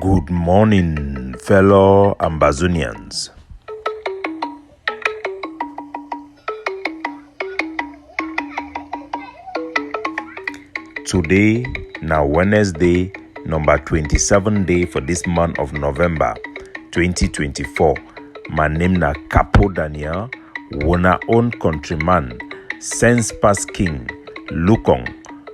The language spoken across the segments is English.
Good morning, fellow Ambazonians. Today, now Wednesday, number 27 day for this month of November 2024. My name na Capo Daniel, wona own countryman, sense past king, Lukong.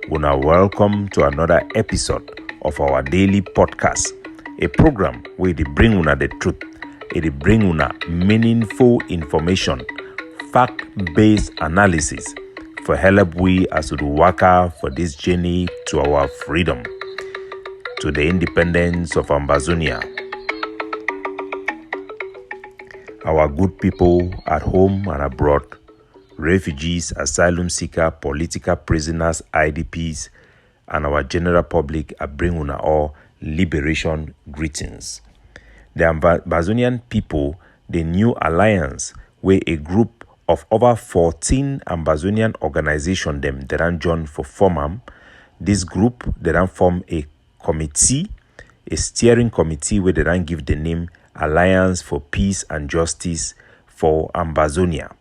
Wona welcome to another episode of our daily podcast. A program where they bring una the truth, they bring una meaningful information, fact-based analysis for help we as we work for this journey to our freedom, to the independence of Ambazonia. Our good people at home and abroad, refugees, asylum seekers, political prisoners, IDPs, and our general public, I bring una all liberation greetings. The Ambazonian people, the new alliance, where a group of over 14 Ambazonian organizations them they ran join for form. This group they ran form a committee, a steering committee where they ran give the name Alliance for Peace and Justice for Ambazonia.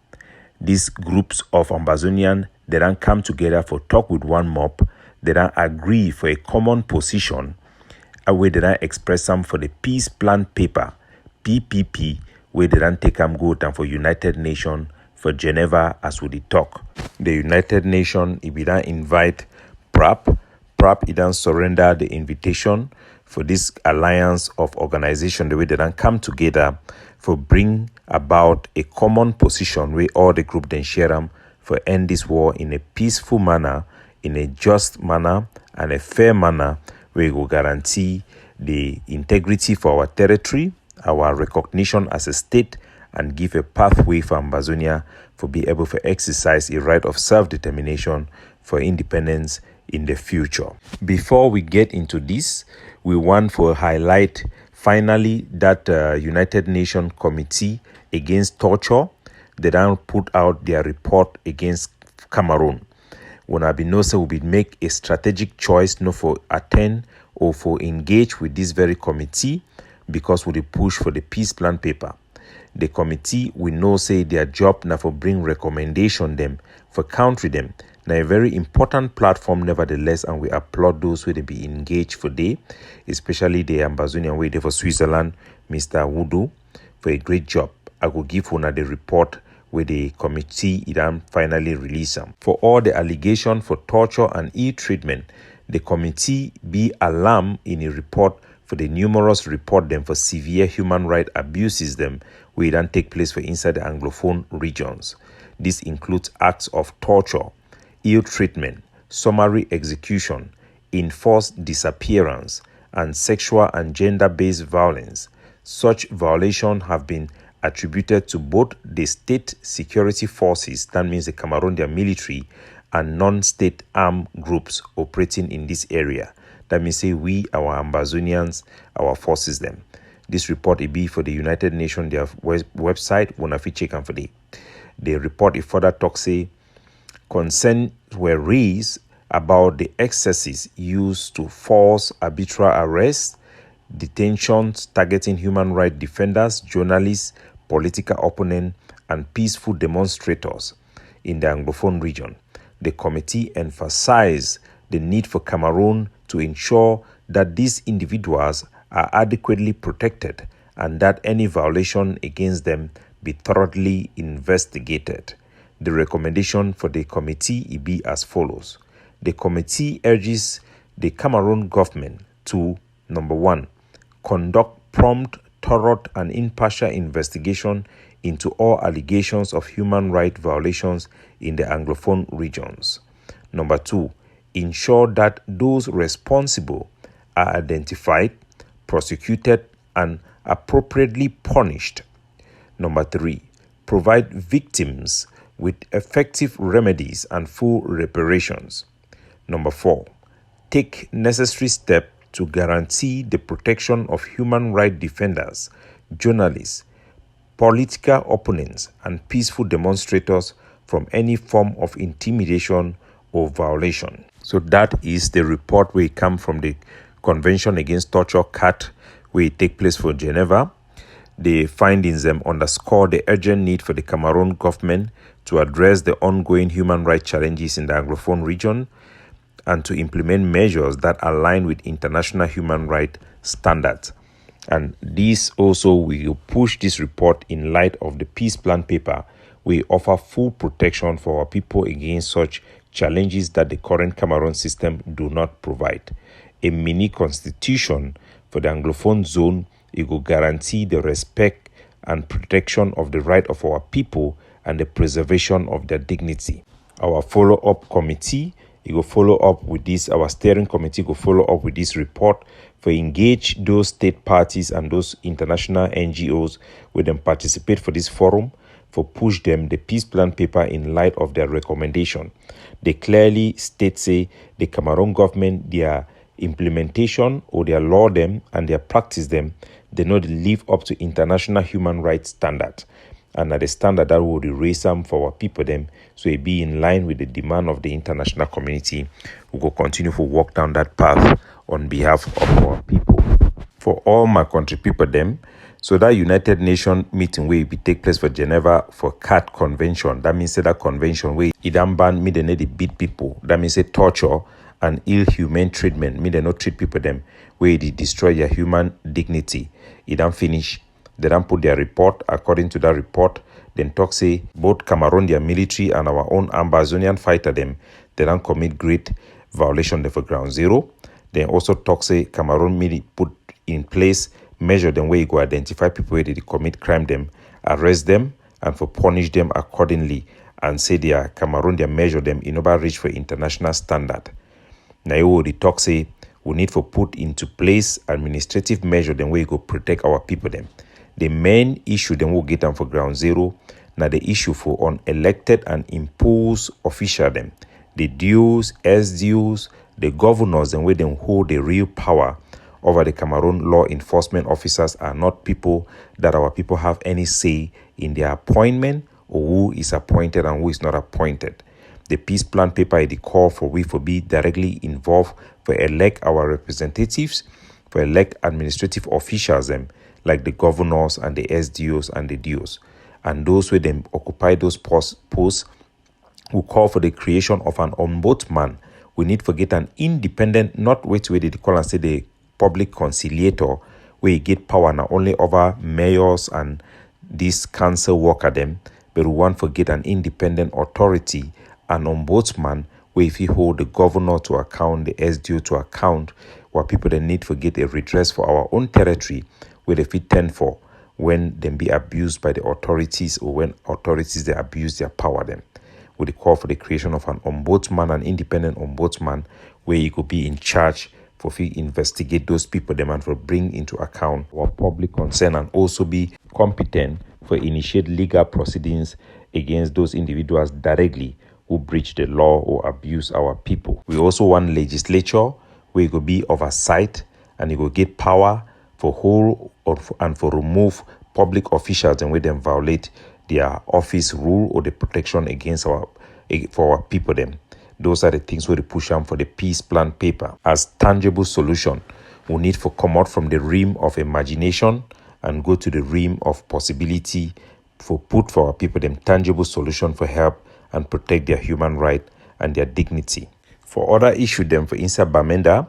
These groups of Ambazonian they ran come together for talk with one mob. They ran agree for a common position, where they ran express some for the peace plan paper, PPP, where they ran take them go down for United Nations for Geneva as we talk. The United Nations it be then invite PRAP it then surrender the invitation for this alliance of organization the way they then come together for bring about a common position where all the group then share them for end this war in a peaceful manner, in a just manner and a fair manner, where we will guarantee the integrity for our territory, our recognition as a state, and give a pathway for Ambazonia for be able to exercise a right of self-determination for independence in the future. Before we get into this, we want to highlight finally that United Nations Committee Against Torture, they now put out their report against Cameroon. When I be know say we be make a strategic choice no for attend or for engage with this very committee because we push for the peace plan paper. The committee we know say their job now for bring recommendation them for country them. Now a very important platform nevertheless, and we applaud those who they be engaged for day, especially the Ambazonian way there for Switzerland, Mr. Wudu, for a great job. I will give una the report where the committee finally release them. For all the allegation for torture and ill-treatment, the committee be alarmed in a report for the numerous report them for severe human rights abuses them where then take place for inside the Anglophone regions. This includes acts of torture, ill-treatment, summary execution, enforced disappearance, and sexual and gender-based violence. Such violations have been attributed to both the state security forces, that means the Cameroonian military, and non-state armed groups operating in this area. That means say we, our Ambazonians, our forces them. This report will be for the United Nations, their website, wanna check and for the report it further talks say concerns were raised about the excesses used to force arbitrary arrests, detentions targeting human rights defenders, journalists, political opponents, and peaceful demonstrators in the Anglophone region. The committee emphasized the need for Cameroon to ensure that these individuals are adequately protected and that any violation against them be thoroughly investigated. The recommendation for the committee be as follows. The committee urges the Cameroon government to, number one, conduct prompt, thorough, and impartial investigation into all allegations of human rights violations in the Anglophone regions. Number two, ensure that those responsible are identified, prosecuted, and appropriately punished. Number three, provide victims with effective remedies and full reparations. Number four, take necessary steps to guarantee the protection of human rights defenders, journalists, political opponents, and peaceful demonstrators from any form of intimidation or violation. So that is the report where it come from the Convention Against Torture, CAT, where it take place for Geneva. The findings underscore the urgent need for the Cameroon government to address the ongoing human rights challenges in the Anglophone region and to implement measures that align with international human rights standards. And this also will push this report in light of the peace plan paper. We offer full protection for our people against such challenges that the current Cameroon system do not provide. A mini constitution for the Anglophone zone, it will guarantee the respect and protection of the right of our people and the preservation of their dignity. Our follow-up committee, it will follow up with this, our steering committee will follow up with this report for engage those state parties and those international NGOs with them participate for this forum, for push them the peace plan paper in light of their recommendation. They clearly state, say, the Cameroon government, their implementation or their law them and their practice them, they not live up to international human rights standards. And at the standard that will raise some for our people them, so it be in line with the demand of the international community. We will continue to walk down that path on behalf of our people. For all my country people them, so that United Nations meeting will be take place for Geneva for CAT convention. That means that convention where it don't ban me they need to beat people. That means torture and ill-humane treatment. Me they not treat people them where they destroy their human dignity. It don't finish. They don't put their report. According to that report, then talk say both Cameroon, their military, and our own Ambazonian fighter them, they don't commit great violation for ground zero. Then also talk say Cameroon put in place measure them where you go identify people where they commit crime them, arrest them, and for punish them accordingly. And say they are Cameroon, they measure them in order reach for international standard. Now you the talk say we need to put into place administrative measure them where you go protect our people them. The main issue then will get them for ground zero. Now the issue for unelected and imposed official them, the dues, SDUs, the governors and where them hold the real power over the Cameroon law enforcement officers are not people that our people have any say in their appointment or who is appointed and who is not appointed. The peace plan paper is the call for we to be directly involved for elect our representatives, for elect administrative officials them, like the governors and the SDOs and the DOs. And those who them occupy those posts who call for the creation of an ombudsman. We need to get an independent, not wait where they call and say the public conciliator, where you get power not only over mayors and this council worker them, but we want to get an independent authority, an ombudsman, where if you hold the governor to account, the SDO to account, where people then need to get a redress for our own territory, where they fit 10 for when them be abused by the authorities or when authorities they abuse their power them. With the call for the creation of an ombudsman, an independent ombudsman, where you could be in charge for investigate those people them and for bring into account our public concern and also be competent for initiate legal proceedings against those individuals directly who breach the law or abuse our people. We also want legislature where it could be oversight and it will get power for hold and for remove public officials and where them violate their office rule or the protection against for our people them. Those are the things where they push on for the peace plan paper. As tangible solution, we need to come out from the realm of imagination and go to the realm of possibility for put for our people them tangible solution for help and protect their human right and their dignity. For other issue them for inside Bamenda,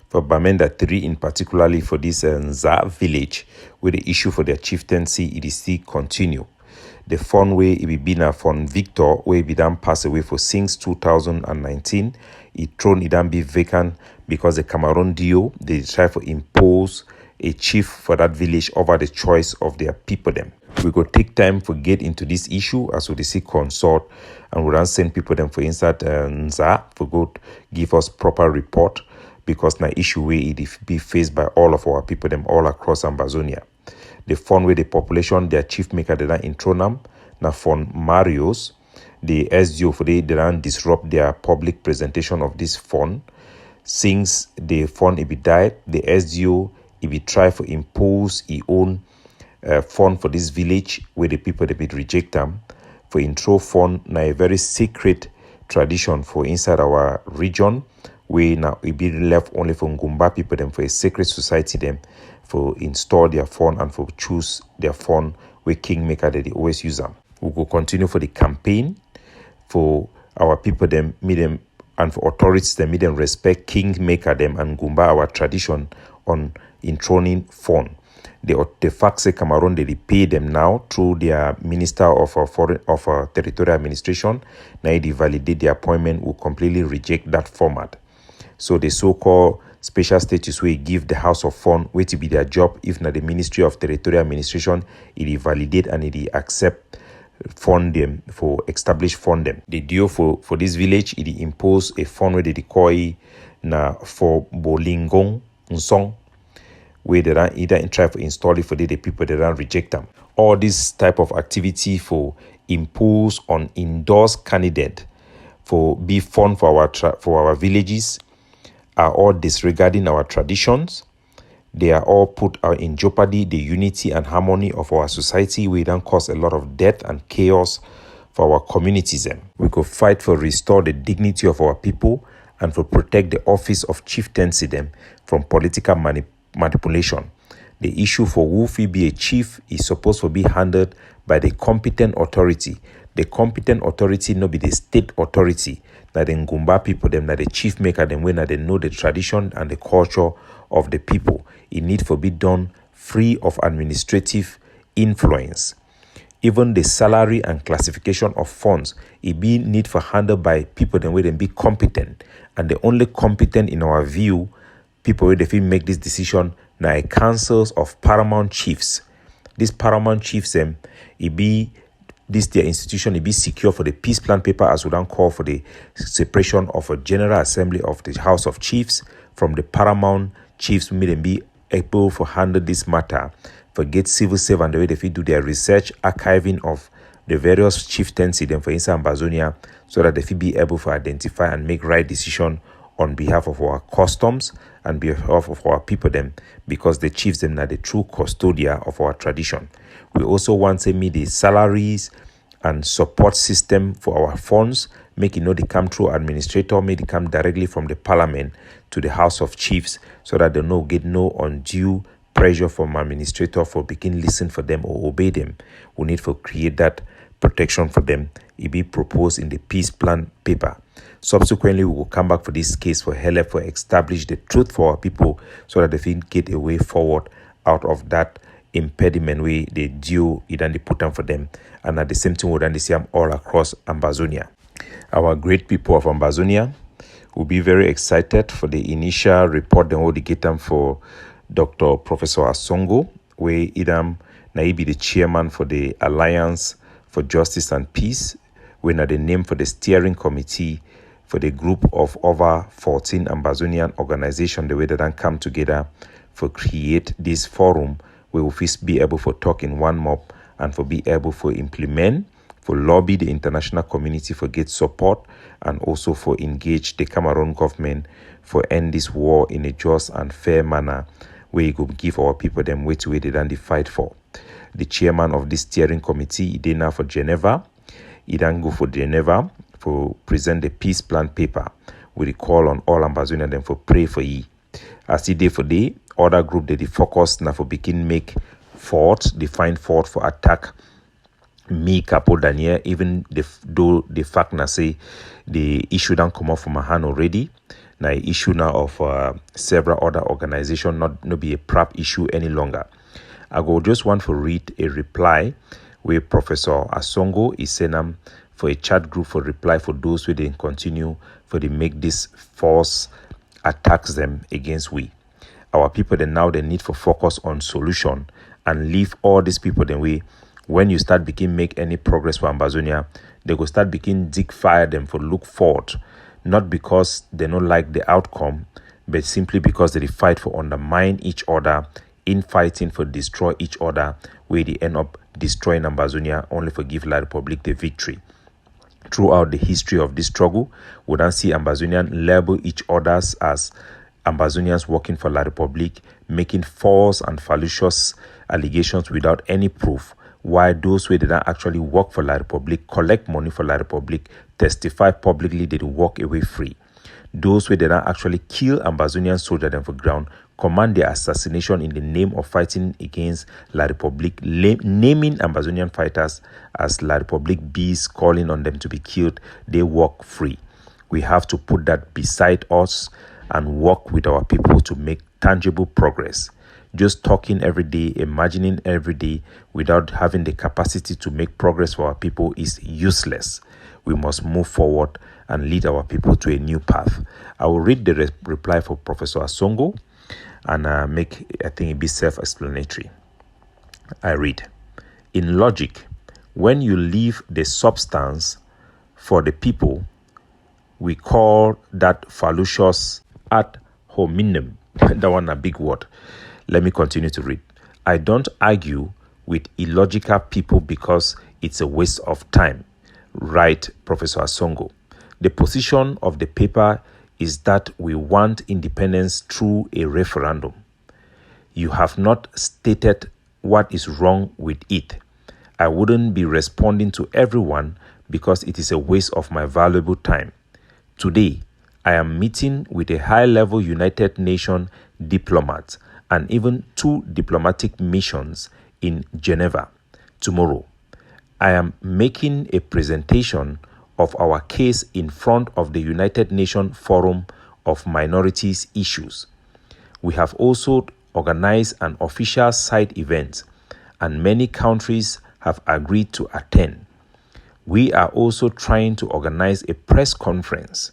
for Bamenda 3 in particularly for this Nza village, where the issue for their chieftaincy it is still continue. The fund way it be been a fund Victor where it be done pass away for since 2019. It thrown it done be vacant because the Cameroon DO they try to impose a chief for that village over the choice of their people them. We go take time for get into this issue as we see consult and we don't send people them for inside Nza for go give us proper report because na issue where it be faced by all of our people them all across Ambazonia. The fund where the population, their chief maker, they don't intron them. Now fund Marios, the SDO for they don't disrupt their public presentation of this fund. Since the fund it be died, the SDO it be try to impose its own fund for this village where the people they be reject them. For intro fund, now a very secret tradition for inside our region. We now it be left only for Ngumba people them for a secret society them for install their phone and for choose their phone where Kingmaker that they always use them. We will continue for the campaign for our people them meet them and for authorities them meet them respect Kingmaker them and Gumba our tradition on enthroning phone. The fact say Cameroon they pay them now through their Minister of Territorial Administration. Now they validate the appointment will completely reject that format. So the so-called special status will give the House of Fund where to be their job if not the Ministry of Territorial Administration it validate and it accept fund them for establish fund them. The deal for this village it impose a fund where they call na for Bolingong Nsong where they don't either try to install it for the people that don't reject them. All this type of activity for impose on endorsed candidate for be fund for our villages are all disregarding our traditions. They are all put in jeopardy the unity and harmony of our society. We don't cause a lot of death and chaos for our communities. We could fight for restore the dignity of our people and for protect the office of chieftaincy them from political manipulation. The issue for who will be a chief is supposed to be handled by the competent authority. The competent authority not be the state authority. That the Ngumba people them, that the chief maker them when they know the tradition and the culture of the people. It need to be done free of administrative influence. Even the salary and classification of funds, it be need for handled by people them where they be competent. And the only competent in our view, people where they feel make this decision now councils of paramount chiefs. These paramount chiefs them, it be this their institution it be secure for the peace plan paper as we don't call for the separation of a general assembly of the House of Chiefs from the paramount chiefs who may them be able to handle this matter, for get civil servant the way they fit do their research, archiving of the various chieftaincy them for instance Ambazonian, so that they fit be able to identify and make right decision on behalf of our customs and behalf of our people them, because the chiefs them are the true custodian of our tradition. We also want to meet the salaries and support system for our funds, make it not they come through administrator, make it come directly from the parliament to the House of Chiefs, so that they no get no undue pressure from administrator for begin listen for them or obey them. We need to create that protection for them. It be proposed in the peace plan paper. Subsequently, we will come back for this case for help for establish the truth for our people, so that they can get a way forward out of that impediment way they do it and they put them for them. And at the same time, we then see them all across Ambazonia. Our great people of Ambazonia will be very excited for the initial report they will get them for Dr. Professor Asongu, where Idam na be the chairman for the Alliance for Justice and Peace, when are the name for the steering committee for the group of over 14 Ambazonian organizations, the way that then come together for create this forum. We will first be able to talk in one mob and for be able to implement, for lobby the international community for get support, and also for engage the Cameroon government for end this war in a just and fair manner, where you could give our people them way to where they done the fight for. The chairman of this steering committee, he did now for Geneva. He then go for Geneva for present the peace plan paper. We call on all Ambazonians them for pray for ye. As he did for day, other group they focus now for begin make find fault for attack me Capo Daniel, even though the fact now say the issue don't come off from my hand already. Now issue now of several other organizations not be a prep issue any longer. I go just want to read a reply where Professor Asongu is sending for a chat group for reply for those who didn't continue for they make this false attacks them against we. Our people then now they need for focus on solution and leave all these people then we. When you start begin make any progress for Ambazonia, they go start begin dig fire them for look forward, not because they don't like the outcome, but simply because they fight for undermine each other, in fighting for destroy each other, where they end up destroying Ambazonia only for give La Republic the victory. Throughout the history of this struggle, we don't see Ambazonian label each others as Ambazonians working for La Republic, making false and fallacious allegations without any proof, while those who did not actually work for La Republic, collect money for La Republic, testify publicly they walk away free. Those who did not actually kill Ambazonian soldiers them for ground, command their assassination in the name of fighting against La République, naming Ambazonian fighters as La République bees, calling on them to be killed, they walk free. We have to put that beside us and work with our people to make tangible progress. Just talking every day, imagining every day without having the capacity to make progress for our people is useless. We must move forward and lead our people to a new path. I will read the reply for Professor Asongu and make, I think, it be self-explanatory. I read, in logic, when you leave the substance for the people, we call that fallacious ad hominem. That one a big word. Let me continue to read. I don't argue with illogical people because it's a waste of time. Right, Professor Asongu. The position of the paper is that we want independence through a referendum. You have not stated what is wrong with it. I wouldn't be responding to everyone because it is a waste of my valuable time. Today, I am meeting with a high-level United Nations diplomat and even 2 diplomatic missions in Geneva. Tomorrow, I am making a presentation of our case in front of the United Nations Forum of Minorities Issues. We have also organized an official side event, and many countries have agreed to attend. We are also trying to organize a press conference.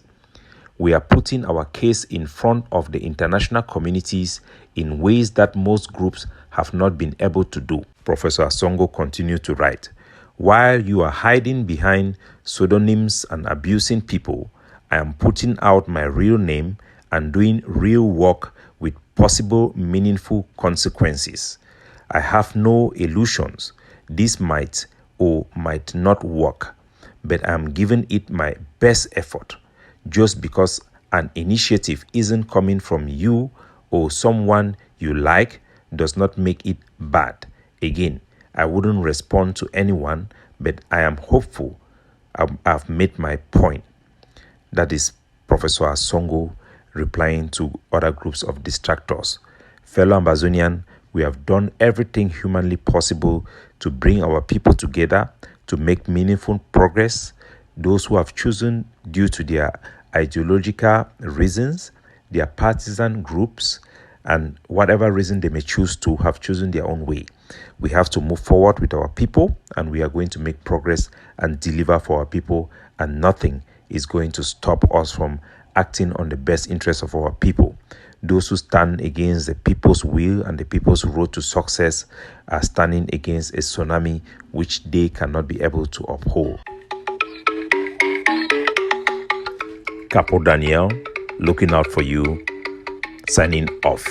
We are putting our case in front of the international communities in ways that most groups have not been able to do. Professor Asongu continued to write, while you are hiding behind pseudonyms and abusing people, I am putting out my real name and doing real work with possible meaningful consequences. I have no illusions. This might or might not work, but I am giving it my best effort. Just because an initiative isn't coming from you or someone you like does not make it bad. Again, I wouldn't respond to anyone, but I am hopeful I've made my point. That is Professor Asongu replying to other groups of distractors. Fellow Ambazonian, we have done everything humanly possible to bring our people together to make meaningful progress. Those who have chosen due to their ideological reasons, their partisan groups, and whatever reason they may choose to, have chosen their own way. We have to move forward with our people, and we are going to make progress and deliver for our people, and nothing is going to stop us from acting on the best interests of our people. Those who stand against the people's will and the people's road to success are standing against a tsunami which they cannot be able to uphold. Capo Daniel, looking out for you, signing off.